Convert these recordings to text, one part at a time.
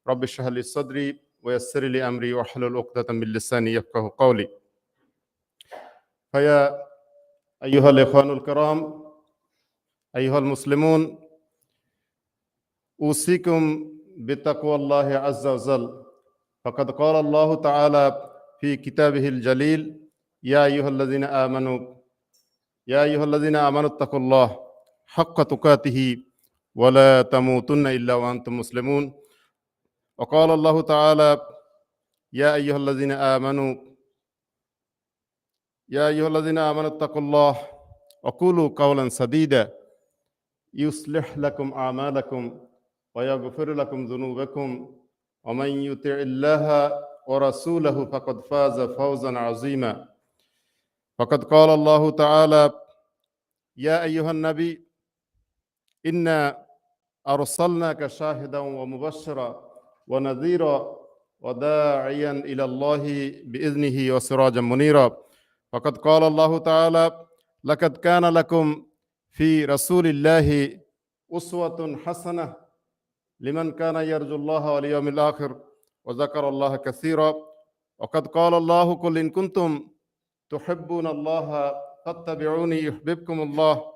رب اشرح لي صدري ويسر لي أمري واحلل عقدة من لساني يفقهوا قولي. فيا أيها الإخوان الكرام، أيها المسلمون، أوصيكم بتقوى الله عز وجل. فقد قال الله تعالى في كتابه الجليل: يا أيها الذين آمنوا اتقوا الله حق تقاته ولا تموتن إلا وأنتم مسلمون. وقال الله تعالى: يا أيها الذين آمنوا اتقوا الله وقولوا قولا سديدا يصلح لكم أعمالكم ويغفر لكم ذنوبكم ومن يطع الله ورسوله فقد فاز فوزا عظيما. فقد قال الله تعالى: يا أيها النبي إنا أرسلناك شاهدا ومبشرا ونذيرا وداعيا إلى الله بإذنه وسراجا منيرا. فقد قال الله تعالى: لقد كان لكم في رسول الله أسوة حسنة لمن كان يرجو الله واليوم الآخر وذكر الله كثيرا. وقد قال الله: قل إن كنتم تحبون الله فاتبعوني يحببكم الله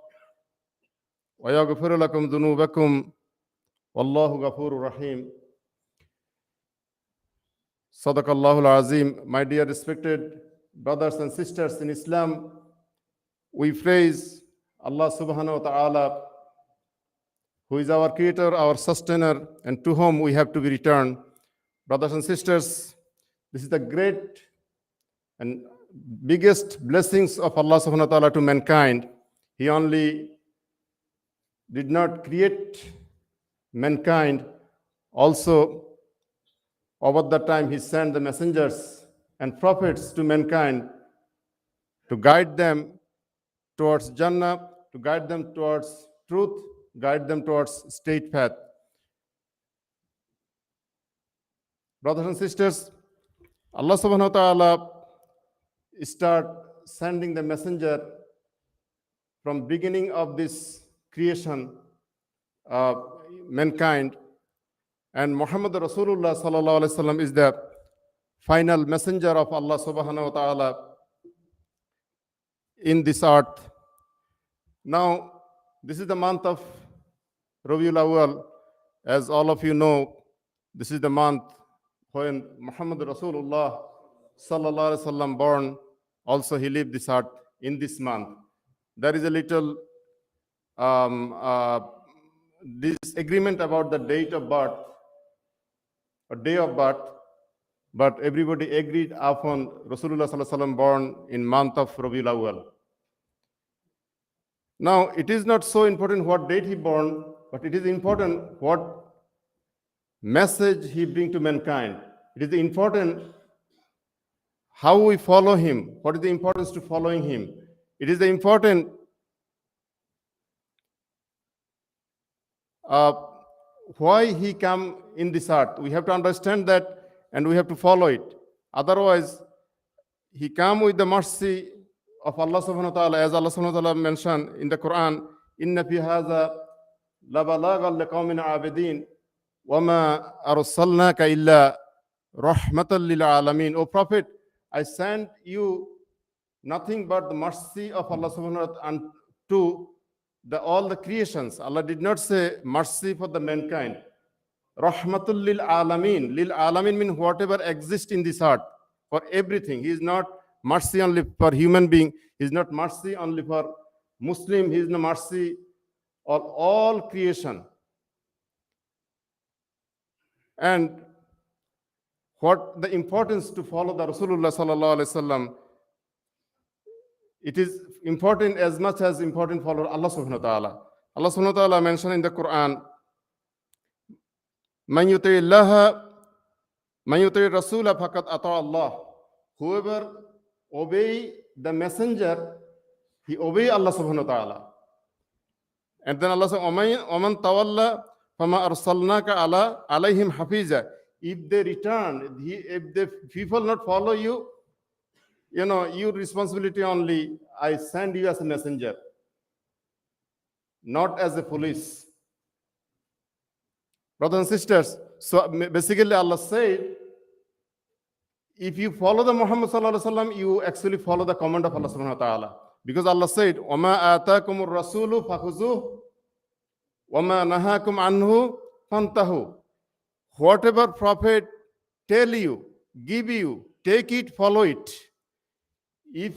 ويغفر لكم ذنوبكم والله غفور رحيم. صدق الله العظيم. My dear respected brothers and sisters in Islam, we praise Allah subhanahu wa ta'ala, who is our creator, our sustainer, and to whom we have to be returned. Brothers and sisters, this is the great and biggest blessings of Allah subhanahu wa ta'ala to mankind. He only did not create mankind, also over the time he sent the messengers and prophets to mankind to guide them towards Jannah, to guide them towards truth, guide them towards straight path. Brothers and sisters, Allah subhanahu wa ta'ala start sending the messenger from beginning of this creation, mankind, and Muhammad Rasulullah sallallahu alaihi wasallam is the final messenger of Allah subhanahu wa ta'ala in this earth. Now, this is the month of Rabiul Awwal. As all of you know, this is the month when Muhammad Rasulullah sallallahu alaihi wasallam born. Also, he lived this earth in this month. There is a little disagreement about the date of birth or day of birth, but everybody agreed upon Rasulullah sallallahu alaihi wasallam born in month of Rabiul Awwal. Now, it is not so important what date he born, but it is important what message he bring to mankind. It is important how we follow him. What is the importance to following him? It is the important why he come in this earth. We have to understand that and we have to follow it. Otherwise, he come with the mercy of Allah subhanahu wa ta'ala, as Allah subhanahu wa ta'ala mentioned in the Quran, inna fi hadha labalagan liqawmin abidin wama arsalnaka illa rahmatan lil alamin. O Prophet, I sent you nothing but the mercy of Allah subhanahu wa ta'ala unto all the creations. Allah did not say mercy for the mankind. Rahmatul lil alamin. Lil alamin means whatever exists in this earth, for everything. He is not mercy only for human being. He is not mercy only for Muslim. He is not mercy on all creation. And what the importance to follow the Rasulullah sallallahu alaihi wasallam, it is important as much as important follow Allah subhanahu wa ta'ala. Allah subhanahu wa ta'ala mentioned in the Quran, Man yuti Rasula faqad ata Allah. Whoever obey the messenger, he obey Allah subhanahu wa ta'ala. And then Allah says, Oman tawalla fama arsalnaka alayhim hafiza. If they return, if the people not follow you, your responsibility only, I send you as a messenger, not as a police. Brothers and sisters, So basically Allah said, if you follow the Muhammad sallallahu alaihi wasallam, you actually follow the command of Allah subhanahu wa ta'ala. Because Allah said, وَمَا آتَاكُمُ الرَّسُولُ فَخُذُوهُ وَمَا نَهَاكُمْ عَنْهُ فَانْتَهُ. Whatever prophet tell you, give you, take it, follow it. If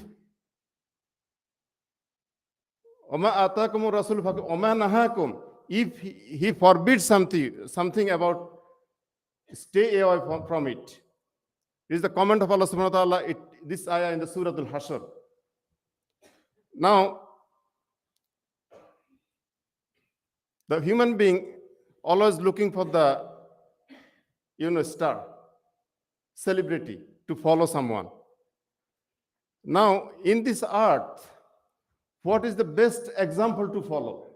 وَمَا آتَاكُمُ الرَّسُولُ فَخُذُوهُ وَمَا نَهَاكُمْ, if he forbids something about, stay away from it. This is the comment of Allah subhanahu wa ta'ala, this ayah in the Surah Al-Hashr. Now, the human being always looking for the, star, celebrity, to follow someone. Now, in this earth, what is the best example to follow?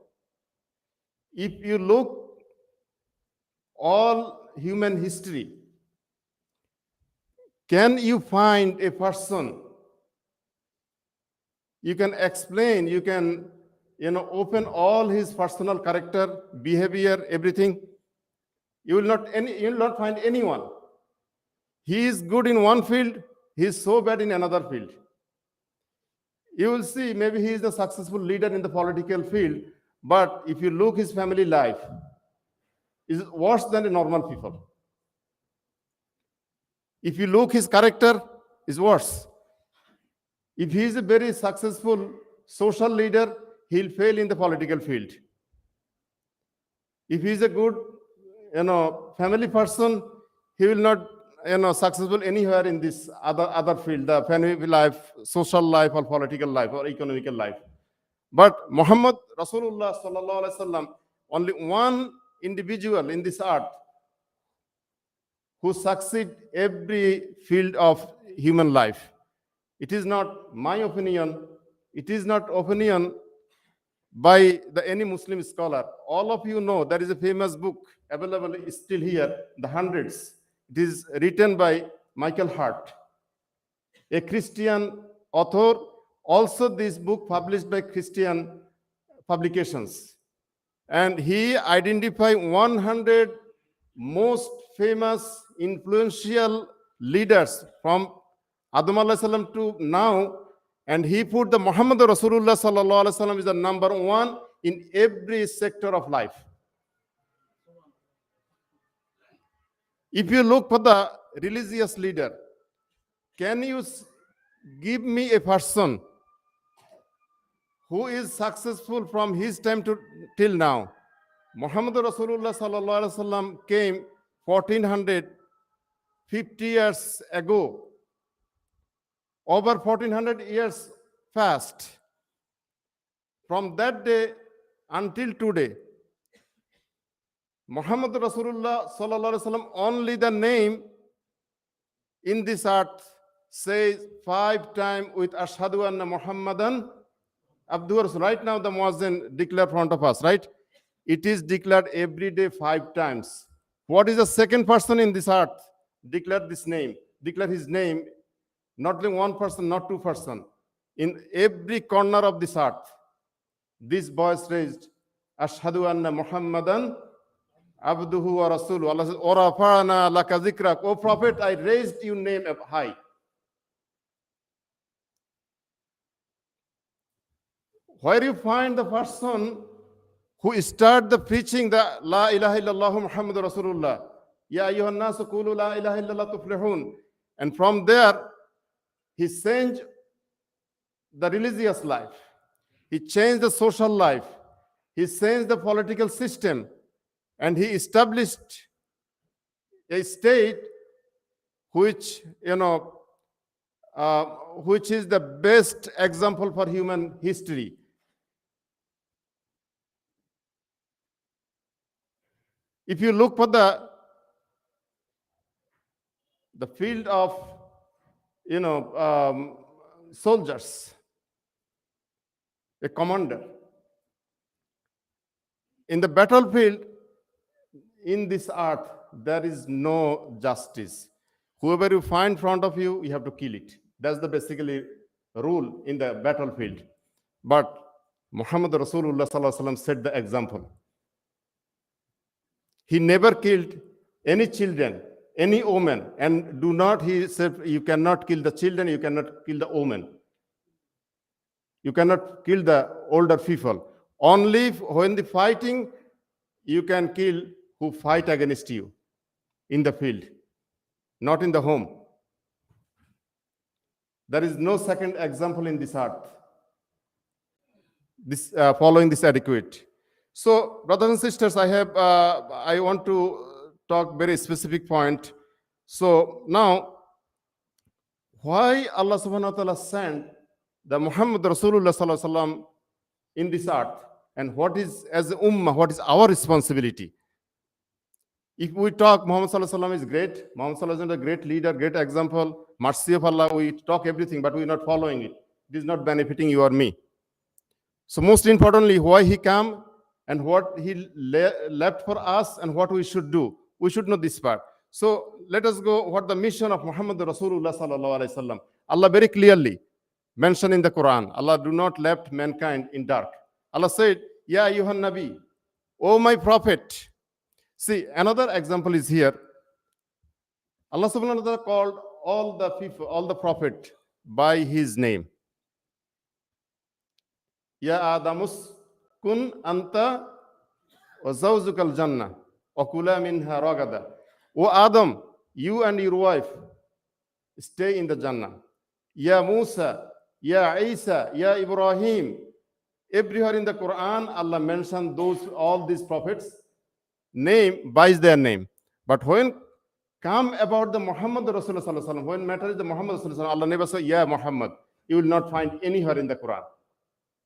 If you look all human history, can you find a person you can explain, you can open all his personal character, behavior, everything? You will not find anyone. He is good in one field, he is so bad in another field. You will see maybe he is a successful leader in the political field, but if you look his family life, is worse than a normal people. If you look his character, is worse. If he is a very successful social leader, he'll fail in the political field. If he is a good, family person, he will not, successful anywhere in this other field, the family life, social life, or political life, or economical life. But Muhammad Rasulullah sallallahu alaihi wasallam, only one individual in this earth who succeed every field of human life. It is not my opinion. It is not opinion by any Muslim scholar. All of you know there is a famous book available still here, the hundreds. It is written by Michael Hart, a Christian author. Also, this book published by Christian publications. And he identified 100 most famous, influential leaders from Adam alayhi salam to now, and he put the Muhammad Rasulullah sallallahu alaihi wasallam is the number one in every sector of life. If you look for the religious leader, can you give me a person who is successful from his time till now? Muhammad Rasulullah sallallahu alaihi wasallam came 1450 years ago. Over 1400 years fast. From that day until today, Muhammad Rasulullah sallallahu alaihi wasallam, only the name in this earth says 5 times with Ashhadu anna Muhammadan Abduhu Rasul. Right now the Muazzin declared in front of us, right? It is declared every day 5 times. What is the second person in this earth declared this name? Declare his name. Not only one person, not two person. In every corner of this earth, this voice raised, Ashhadu anna Muhammadan Abduhu wa Rasuluhu. Allah says, O Rafa'ana laka zikrak. O Prophet, I raised your name up high. Where you find the person who start the preaching the La ilaha illallah Muhammad Rasulullah. Ya ayyuhan nasu qulu la ilaha illallah tuflihun. And from there, he changed the religious life. He changed the social life. He changed the political system. And he established a state which, which is the best example for human history. If you look for the field of soldiers, a commander. In the battlefield, in this earth, there is no justice. Whoever you find in front of you, you have to kill it. That's the basically rule in the battlefield. But Muhammad Rasulullah sallallahu alaihi wasallam set the example. He never killed any children, any woman, and do not, he said, you cannot kill the children, you cannot kill the woman, you cannot kill the older people. Only when the fighting, you can kill who fight against you in the field, not in the home. There is no second example in this earth. This following this adequate. So, brothers and sisters, I want to talk very specific point. So now, why Allah subhanahu wa ta'ala sent the Muhammad Rasulullah sallallahu alaihi wasallam in this earth, and what is, as a ummah, what is our responsibility? If we talk Muhammad sallallahu alaihi wasallam is great, Muhammad sallallahu alaihi wasallam is a great leader, great example, mercy of Allah, we talk everything, but we are not following it. It is not benefiting you or me. So most importantly, why he came and what he left for us and what we should do. We should know this part. So let us go what the mission of Muhammad Rasulullah sallallahu alaihi wasallam. Allah very clearly mentioned in the Quran, Allah do not left mankind in dark. Allah said, Ya ayyuhan Nabi, O my prophet. See, another example is here. Allah subhanahu wa ta'ala called all the people, all the prophet by his name. Ya Adamus kun anta wa zawjukal jannah wa kula minha ragada. O Adam, you and your wife stay in the Jannah. Ya Musa, Ya Isa, Ya Ibrahim. Everywhere in the Quran, Allah mentioned all these prophets name by their name. But when come about the Muhammad Rasulullah sallallahu alaihi wasallam, when matter is the Muhammad Rasulullah sallallahu alaihi wasallam, Allah never say, Ya Muhammad. You will not find anywhere in the Quran.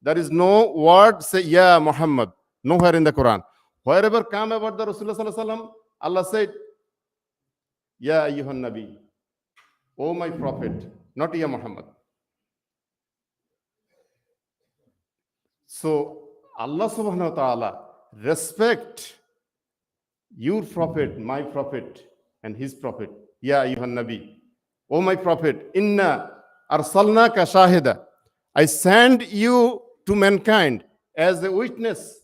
There is no word say, Ya Muhammad. Nowhere in the Quran. Wherever come about the Rasulullah sallallahu alaihi wasallam, Allah said, Ya ayyuhan Nabi. O my prophet. Not Ya Muhammad. So Allah subhanahu wa ta'ala respect your prophet, my prophet, and his prophet. Ya ayyuhan Nabi. O my prophet, inna arsalnaka shahida. I send you to mankind as a witness,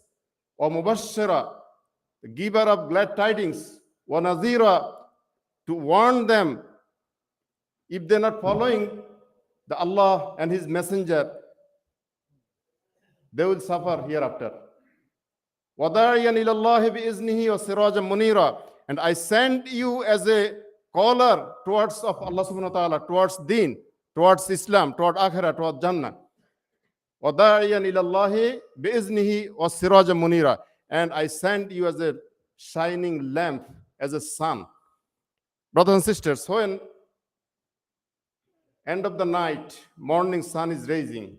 or mubashshira, the giver of glad tidings, wa nazira, to warn them if they're not following the Allah and his messenger, they will suffer hereafter. وَدَاعِيًا إِلَى اللَّهِ بِإِذْنِهِ وَسِرَاجًا مُنِيرًا. And I send you as a caller towards of Allah subhanahu wa ta'ala, towards deen, towards Islam, towards akhirah, towards Jannah. وَدَاعِيًا إِلَى اللَّهِ بِإِذْنِهِ وَسِرَاجًا مُنِيرًا. And I send you as a shining lamp, as a sun. Brothers and sisters, when end of the night, morning sun is rising,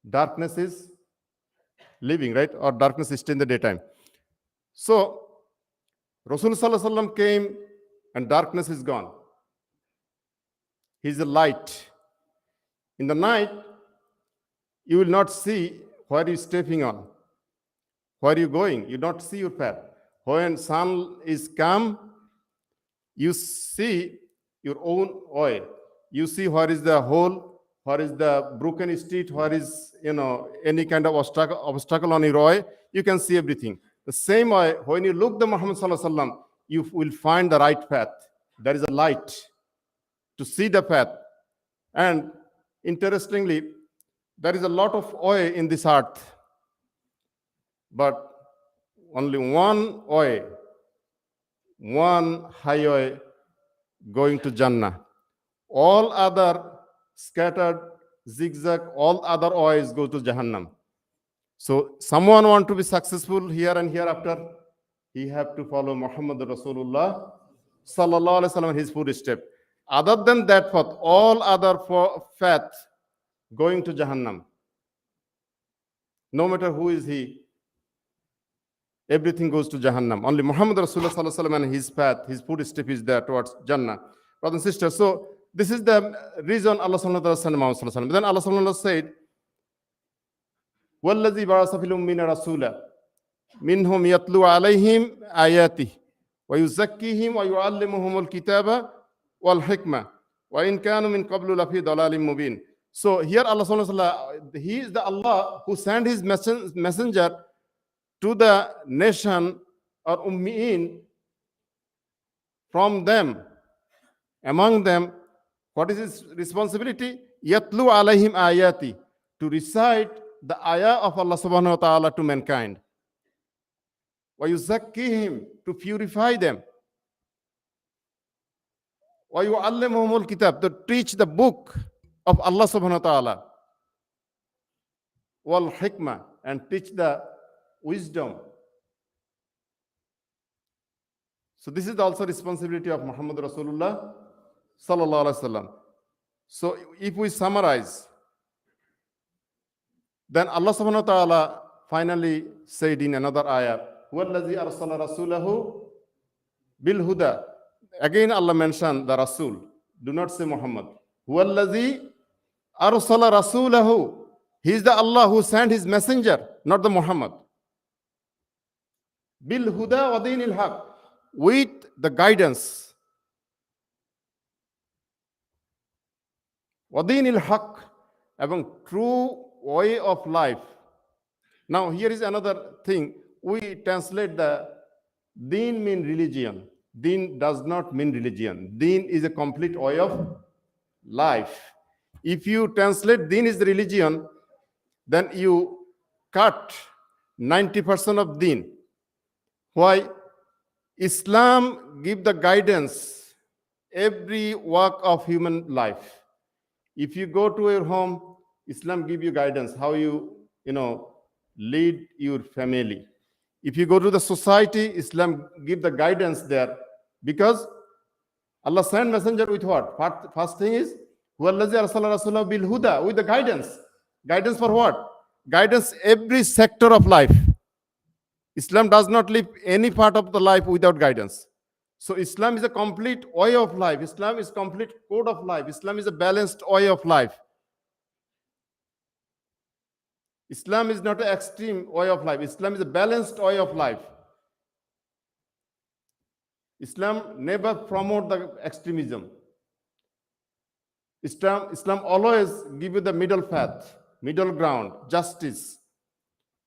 darkness is leaving, right? Or darkness is still in the daytime. So, Rasulullah sallallahu alaihi wasallam came and darkness is gone. He's a light. In the night, you will not see where you're stepping on, where you're going. You don't see your path. When sun is come, you see your own way. You see where is the hole, where is the broken street, where is, any kind of obstacle on your way. You can see everything. The same way, when you look the Muhammad sallallahu alaihi wasallam, you will find the right path. There is a light to see the path. And interestingly, there is a lot of oil in this earth, but only one way, one highway going to Jannah. All other scattered, zigzag, all other ways go to Jahannam. So someone want to be successful here and hereafter, he have to follow Muhammad Rasulullah sallallahu alaihi wasallam, his footstep. Other than that path, all other path going to Jahannam. No matter who is he, everything goes to Jahannam. Only Muhammad Rasulullah sallallahu alaihi wasallam and his path, his footstep is there towards Jannah. Brothers and sisters, so this is the reason Allah subhanahu wa ta'ala sent Muhammad sallallahu alaihi wasallam. Then Allah subhanahu wa ta'ala said, وَالَّذِي بَعَثَ فِي الْأُمِّينَ رَسُولًا مِنْهُمْ يَتْلُو عَلَيْهِمْ آيَاتِهِ وَيُزَكِّيهِمْ وَيُعَلِّمُهُمُ الْكِتَابَ وَالْحِكْمَةَ وَإِنْ كَانُوا مِنْ قَبْلُ لَفِي ضَلَالٍ مُبِينٍ. So here Allah subhanahu wa ta'ala, he is the Allah who sent his messenger to the nation or ummi'in from them, among them, what is his responsibility? Yatlu alayhim ayati, to recite the ayah of Allah subhanahu wa ta'ala to mankind. Wa yuzakkihim, to purify them. Wa yu'allimuhumul kitab, to teach the book of Allah subhanahu wa ta'ala. Wal hikmah, and teach the wisdom. So this is also responsibility of Muhammad Rasulullah sallallahu alaihi wasallam. So if we summarize, then Allah subhanahu wa ta'ala finally said in another ayah, وَالَّذِي أَرْسَلَ رَسُولَهُ بِالْهُدَى. Again Allah mentioned the Rasul. Do not say Muhammad. وَالَّذِي أَرْسَلَ رَسُولَهُ. He is the Allah who sent his messenger, not the Muhammad. بِالْهُدَى وَدِينِ الْحَقِّ, with the guidance. وَدِينِ الْحَقِّ, among true way of life. Now here is another thing. We translate the deen mean religion. Deen does not mean religion. Deen is a complete way of life. If you translate deen is religion, then you cut 90% of deen. Why? Islam give the guidance every walk of human life. If you go to your home, Islam give you guidance how you lead your family. If you go to the society, Islam give the guidance there, because Allah sent messenger with what? First thing is وَالَّذِي أَرْسَلَ رَسُولَهُ بِالْهُدَى, with the guidance. Guidance for what? Guidance every sector of life. Islam does not leave any part of the life without guidance. So Islam is a complete way of life. Islam is complete code of life. Islam is a balanced way of life. Islam is not an extreme way of life. Islam is a balanced way of life. Islam never promote the extremism. Islam always give you the middle path, middle ground, justice.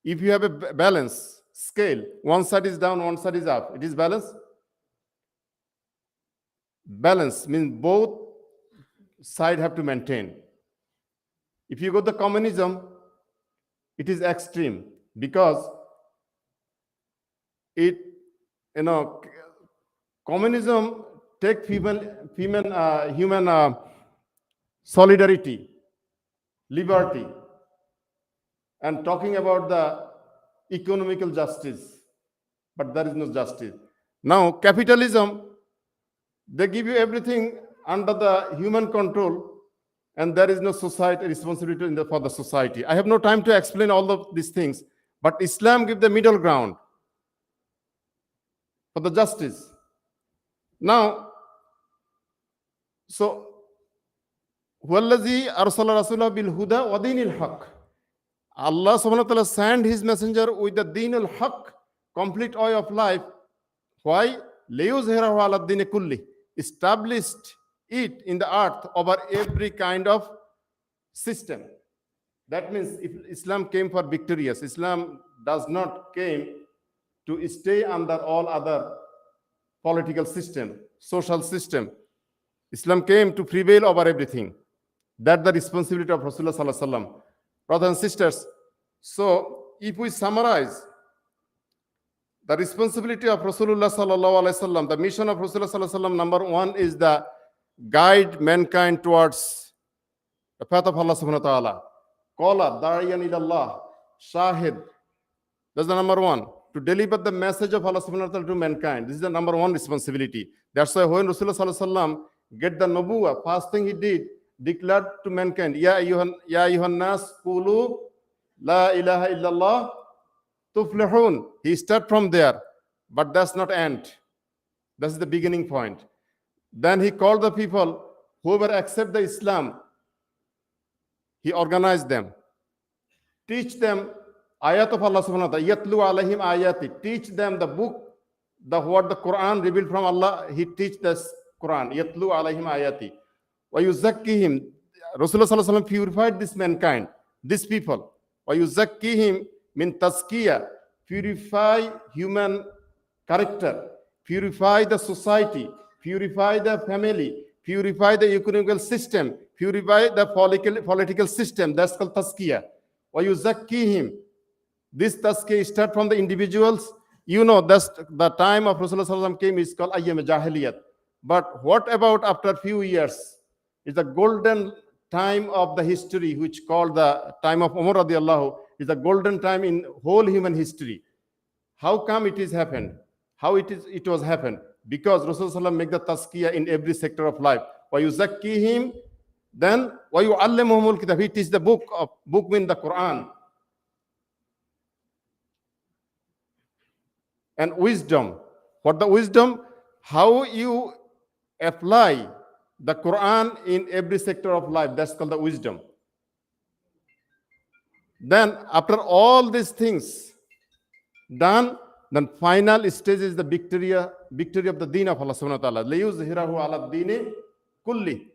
If you have a balance scale, one side is down, one side is up, it is balance. Balance means both sides have to maintain. If you go to communism, it is extreme, because communism take human solidarity, liberty, and talking about the economical justice, but there is no justice. Now capitalism, they give you everything under the human control, and there is no society responsibility for the society. I have no time to explain all of these things, but Islam gives the middle ground for the justice. Now, so وَالَّذِي أَرْسَلَ رَسُولَهُ بِالْهُدَى وَدِينِ الْحَقِّ. Allah subhanahu wa ta'ala sent his messenger with the deen al-haq, complete way of life. Why? لِيُظْهِرَهُ عَلَى الدِّينِ كُلِّهِ, established it in the earth over every kind of system. That means if Islam came for victorious, Islam does not came to stay under all other political system, social system. Islam came to prevail over everything. That's the responsibility of Rasulullah sallallahu alaihi wasallam. Brothers and sisters, so if we summarize the responsibility of Rasulullah sallallahu alaihi wasallam, the mission of Rasulullah sallallahu alaihi wasallam, number one is the guide mankind towards the path of Allah subhanahu wa ta'ala. Qala da'iyan ila Allah, shahid. That's the number one. To deliver the message of Allah subhanahu wa ta'ala to mankind. This is the number one responsibility. That's why when Rasulullah sallallahu alaihi wasallam get the nubuwah, first thing he did, declared to mankind, Ya ayyuhan nas qulu la ilaha illallah tuflihun. He start from there, but that's not end. That's the beginning point. Then he called the people, whoever accept the Islam, he organized them. Teach them ayat of Allah subhanahu wa ta'ala. Yatlu alayhim ayati. Teach them the book, what the Quran revealed from Allah. He teach the Quran. Yatlu alayhim ayati. Wa yuzakkihim. Rasulullah sallallahu alaihi wasallam purified this mankind, these people. Wa yuzakkihim min tazkiyah. Purify human character. Purify the society. purify the family, purify the economical system, purify the political system. That's called tazkiyah. وَيُزَكِّيهِمْ. This tazkiyah start from the individuals. You know, that's the time of Rasulullah came is called ayyam jahiliyat. But what about after few years? It's the golden time of the history, which called the time of Umar radiallahu, is the golden time in whole human history. How come it is happened? How it was happened? Because Rasulullah make the tazkiyah in every sector of life. وَيُزَكِّيهِمْ. Then وَيُعَلِّمُهُمُ الْكِتَابِ. It is the book means the Quran. And wisdom. What the wisdom? How you apply the Quran in every sector of life. That's called the wisdom. Then after all these things done, then final stage is the victory of the deen of Allah subhanahu wa ta'ala. لِيُظْهِرَهُ عَلَى الدِّينِ كُلِّهِ.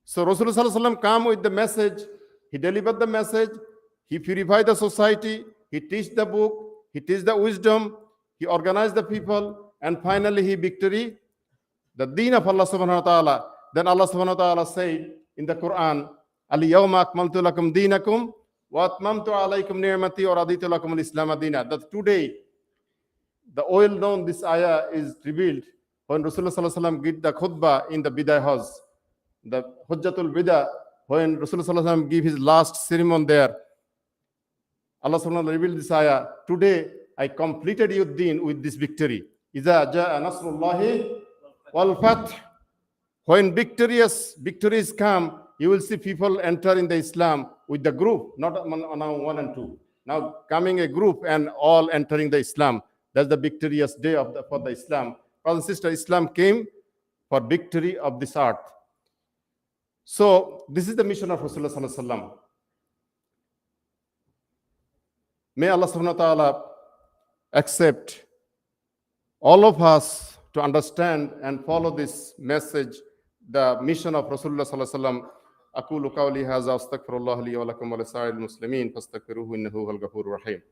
So Rasulullah sallallahu alaihi wasallam came with the message. He delivered the message. He purified the society. He teach the book. He teach the wisdom. He organized the people. And finally he victory the deen of Allah subhanahu wa ta'ala. Then Allah subhanahu wa ta'ala said in the Quran, Al-yawma akmaltu lakum deenakum wa atmamtu alaykum ni'mati wa raditu lakum al-islam deena. That today, the well-known this ayah is revealed when Rasulullah sallallahu alaihi wasallam gave the khutbah in the Bidai Hajj, the Hujjatul Bida, when Rasulullah sallallahu alaihi wasallam gave his last ceremony there. Allah subhanahu wa ta'ala revealed this ayah. Today, I completed your deen with this victory. Iza ja'a nasrullahi wal fath. When victories come, you will see people enter in the Islam with the group, not now one and two. Now coming a group and all entering the Islam. That's the victorious day for the Islam. Brothers and sisters, Islam came for victory of this earth. So this is the mission of Rasulullah sallallahu alaihi wasallam. May Allah subhanahu wa ta'ala accept all of us to understand and follow this message, the mission of Rasulullah sallallahu alaihi wasallam. أقول قولي هذا أستغفر الله لي ولكم ولسائر المسلمين فاستغفروه إنه هو الغفور الرحيم.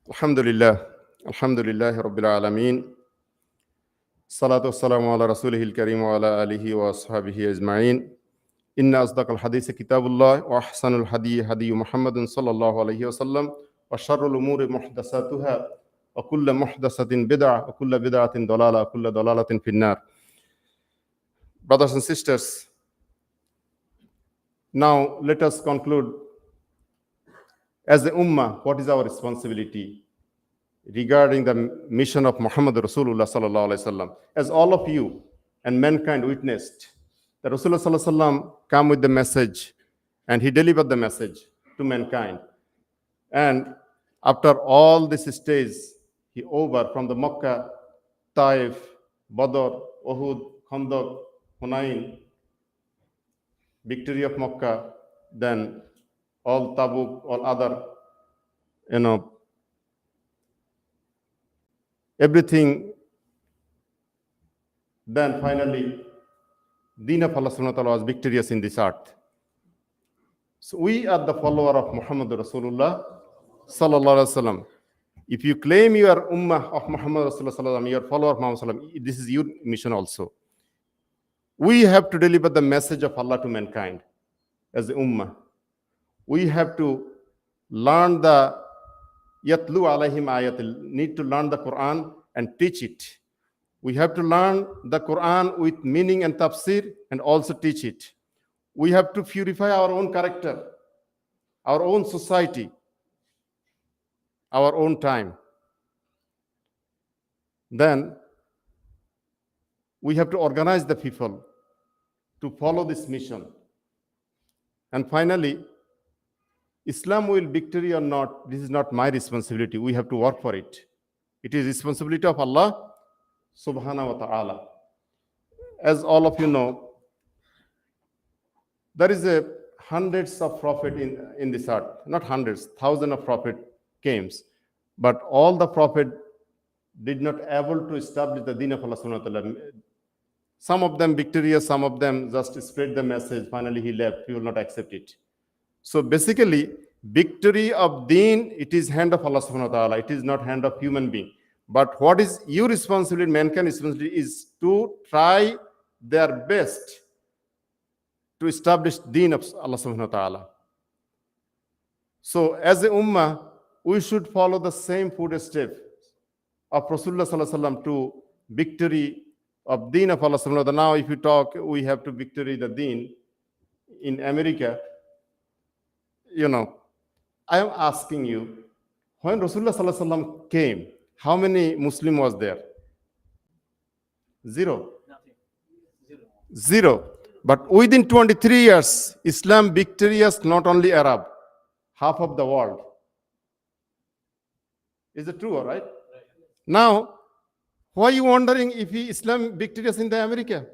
الحمد لله رب العالمين. الصلاة والسلام على رسوله الكريم وعلى آله وأصحابه أجمعين. إن أصدق الحديث كتاب الله وأحسن الهدي هدي محمد صلى الله عليه وسلم وشر الأمور محدثاتها وكل محدثة بدعة وكل بدعة ضلالة وكل ضلالة في النار. Brothers and sisters, now let us conclude. As the Ummah, what is our responsibility regarding the mission of Muhammad Rasulullah sallallahu alaihi wasallam? As all of you and mankind witnessed, that Rasulullah sallallahu alaihi wasallam came with the message and he delivered the message to mankind. And after all this stage, he over from the Makkah, Taif, Badr, Uhud, Khandaq, Hunain, victory of Makkah, then all Tabuk, all other, everything. Then finally, Deen of Allah subhanahu wa ta'ala was victorious in this earth. So we are the follower of Muhammad Rasulullah sallallahu alaihi wasallam. If you claim you are Ummah of Muhammad Rasulullah sallallahu alaihi wasallam, you are follower of Muhammad sallallahu alaihi wasallam, this is your mission also. We have to deliver the message of Allah to mankind as the Ummah. We have to learn the Yatlu alayhim ayatil, need to learn the Quran and teach it. We have to learn the Quran with meaning and tafsir and also teach it. We have to purify our own character, our own society, our own time. Then we have to organize the people to follow this mission. And finally, Islam will victory or not, this is not my responsibility. We have to work for it. It is responsibility of Allah subhanahu wa ta'ala. As all of you know, there is a hundreds of prophet in this earth. Not hundreds, thousands of prophet came. But all the prophet did not able to establish the deen of Allah subhanahu wa ta'ala. Some of them victorious, some of them just spread the message. Finally he left, he will not accept it. So basically, victory of deen, it is hand of Allah subhanahu wa ta'ala. It is not hand of human being. But what is your responsibility, mankind's responsibility, is to try their best to establish deen of Allah subhanahu wa ta'ala. So as a ummah, we should follow the same footsteps of Rasulullah sallallahu alaihi wasallam to victory of deen of Allah subhanahu wa ta'ala. Now if you talk, we have to victory the deen in America. I am asking you, when Rasulullah sallallahu alaihi wasallam came, how many Muslim was there? Zero. Nothing. Zero. But within 23 years, Islam victorious not only Arab, half of the world. Is it true, all right? Now, why are you wondering if Islam victorious in the America?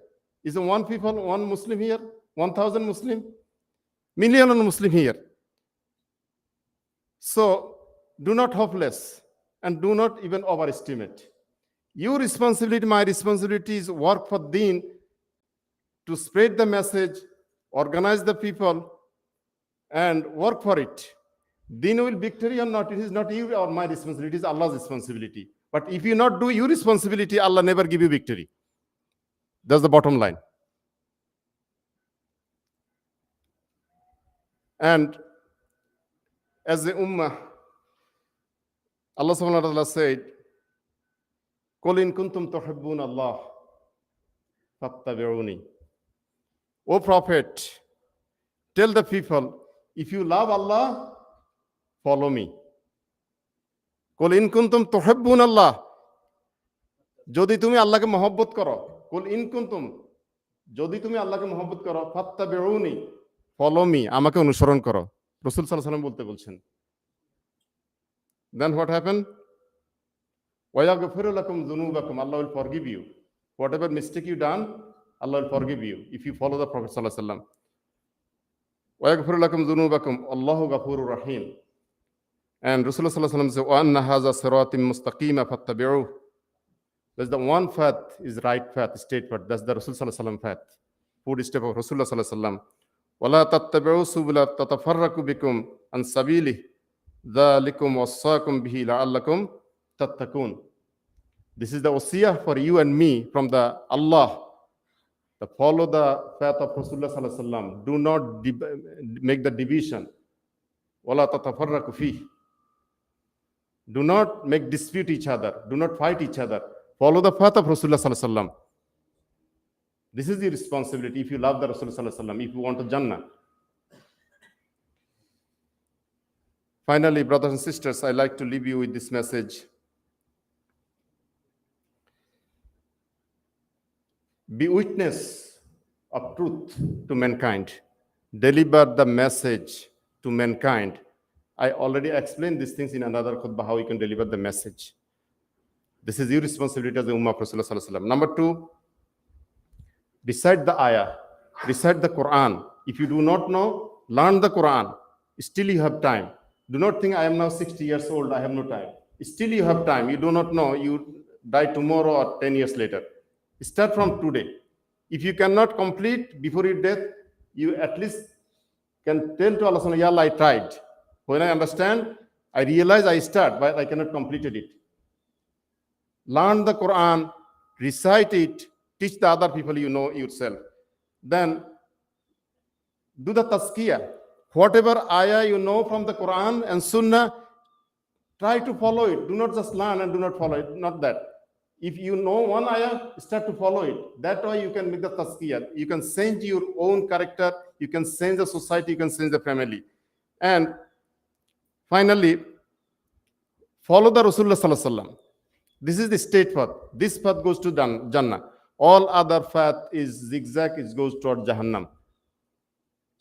Is it one people, one Muslim here, 1,000 Muslim, million Muslim here? So, do not hopeless and do not even overestimate. Your responsibility, my responsibility is work for deen, to spread the message, organize the people, and work for it. Deen will victory or not, it is not you or my responsibility, it is Allah's responsibility. But if you not do your responsibility, Allah never give you victory. That's the bottom line. And as the ummah, Allah subhanahu wa ta'ala said, قُلْ إِن كُنْتُمْ تُحِبُّونَ اللَّهَ فَاتَّبِعُونِي. O Prophet, tell the people, if you love Allah, follow me. قُلْ إِن كُنْتُمْ تُحِبُّونَ اللَّهَ. যদি তুমি আল্লাহকে মহব্বত করো, কুল in কুনতুম, যদি তুমি আল্লাহকে মহব্বত করো, ফাত্তাবিউনি, ফলো মি, আমাকে অনুসরণ করো। রাসূল সাল্লাল্লাহু আলাইহি ওয়াসাল্লাম বলতে বলছেন। Then what happened? وَيَغْفِرُ لَكُمْ ذُنُوبَكُمْ. Allah will forgive you. Whatever mistake you done, Allah will forgive you if you follow the Prophet sallallahu alaihi wasallam. وَيَغْفِرُ لَكُمْ ذُنُوبَكُمْ اللَّهُ غَفُورٌ رَحِيمٌ. And Rasulullah sallallahu alaihi wasallam said, وَأَنَّ هَذَا صِرَاطٌ مُسْتَقِيمٌ فَاتَّبِعُوهُ. That's the one path is right path, straight path. That's the Rasul sallallahu alaihi wasallam path. Food step of Rasulullah sallallahu alaihi wasallam. وَلَا تَتَّبِعُوا سُبُلَ تَتَفَرَّقُ بِكُمْ عَنْ سَبِيلِهِ ذَلِكُمْ وَصَّاكُمْ بِهِ لَعَلَّكُمْ تَتَّقُونَ. This is the wasiyah for you and me from the Allah. To follow the path of Rasulullah sallallahu alaihi wasallam. Do not make the division. وَلَا تَتَفَرَّقُ فِيهِ. Do not make dispute each other. Do not fight each other. Follow the path of Rasulullah sallallahu alaihi wasallam. This is the responsibility if you love the Rasulullah sallallahu alaihi wasallam, if you want to Jannah. Finally, brothers and sisters, I like to leave you with this message. Be witness of truth to mankind. Deliver the message to mankind. I already explained these things in another khutbah, how you can deliver the message. This is your responsibility as the Ummah of Rasulullah sallallahu alaihi wasallam. Number 2, recite the ayah, recite the Quran. If you do not know, learn the Quran. Still you have time. Do not think I am now 60 years old, I have no time. Still you have time. You do not know, you die tomorrow or 10 years later. Start from today. If you cannot complete before your death, you at least can tell to Allah, Ya Allah, I tried. When I understand, I realize I start, but I cannot complete it. Learn the Quran, recite it, teach the other people you know yourself. Then do the tazkiyah. Whatever ayah you know from the Quran and Sunnah, try to follow it. Do not just learn and do not follow it. Not that. If you know one ayah, start to follow it. That way you can make the tazkiyah. You can change your own character. You can change the society. You can change the family. And finally, follow the Rasulullah sallallahu alaihi wasallam. This is the straight path. This path goes to Jannah. All other path is zigzag. It goes toward Jahannam.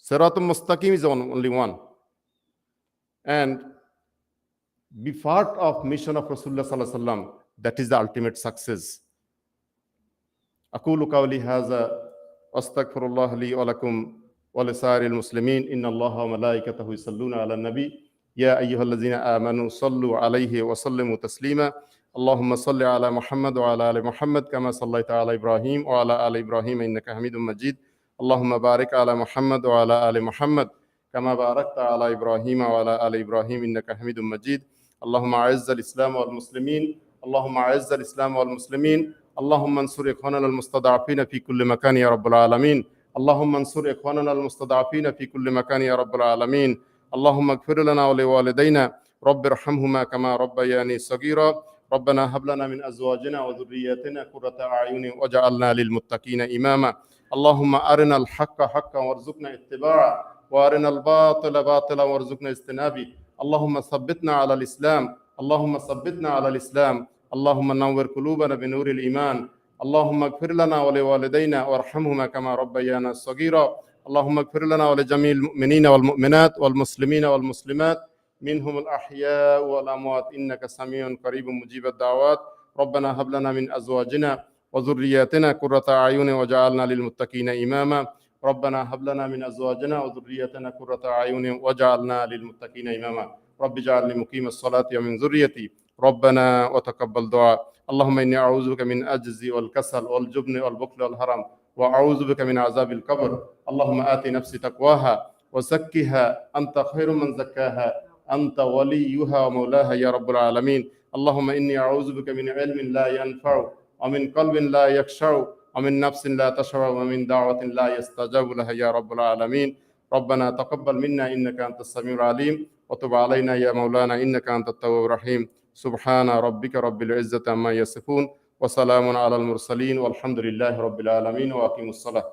Siratul Mustaqim is only one. And be part of mission of Rasulullah sallallahu alaihi wasallam. That is the ultimate success. أقول قولي هذا أستغفر الله لي ولكم ولسائر المسلمين إن الله وملائكته يصلون على النبي يا أيها الذين آمنوا صلوا عليه وسلموا تسليما اللهم صل على محمد وعلى آل محمد كما صليت على إبراهيم وعلى آل إبراهيم إنك حميد مجيد اللهم بارك على محمد وعلى آل محمد كما باركت على إبراهيم وعلى آل إبراهيم إنك حميد مجيد. اللهم أعز الإسلام والمسلمين، اللهم أعز الإسلام والمسلمين، اللهم انصر إخواننا المستضعفين في كل مكان يا رب العالمين، اللهم انصر إخواننا المستضعفين في كل مكان يا رب العالمين. اللهم اغفر لنا ولوالدينا، رب ارحمهما كما ربياني صغيرا. ربنا هب لنا من أزواجنا وذرياتنا قرة أعين واجعلنا للمتقين إماما. اللهم أرنا الحق حقا وارزقنا اتباعه، وأرنا الباطل باطلا وارزقنا اجتنابه. اللهم ثبتنا على الإسلام، اللهم ثبتنا على الإسلام، اللهم نور قلوبنا بنور الإيمان. اللهم اغفر لنا ولوالدينا وارحمهما كما ربيانا صغيرا. اللهم اغفر لنا ولجميع المؤمنين والمؤمنات والمسلمين والمسلمات منهم الأحياء والأموات إنك سميع قريب مجيب الدعوات. ربنا هب لنا من أزواجنا وذرياتنا قرة أعين واجعلنا للمتقين إماما. ربنا هب لنا من أزواجنا وذرياتنا قرة أعين واجعلنا للمتقين إماما. رب اجعلني مقيم الصلاة ومن ذريتي ربنا وتقبل دعاء. اللهم إني أعوذ بك من العجز والكسل والجبن والبخل والهرم، وأعوذ بك من عذاب القبر. اللهم آت نفسي تقواها وزكها أنت خير من زكاها، أنت وليها ومولاها يا رب العالمين. اللهم إني أعوذ بك من علم لا ينفع، ومن قلب لا يخشع، ومن نفس لا تشبع، ومن دعوة لا يستجاب لها يا رب العالمين. ربنا تقبل منا إنك أنت السميع العليم، وتب علينا يا مولانا إنك أنت التواب الرحيم. سبحان ربك رب العزة عما يصفون، وسلام على المرسلين، والحمد لله رب العالمين. وأقيموا الصلاة.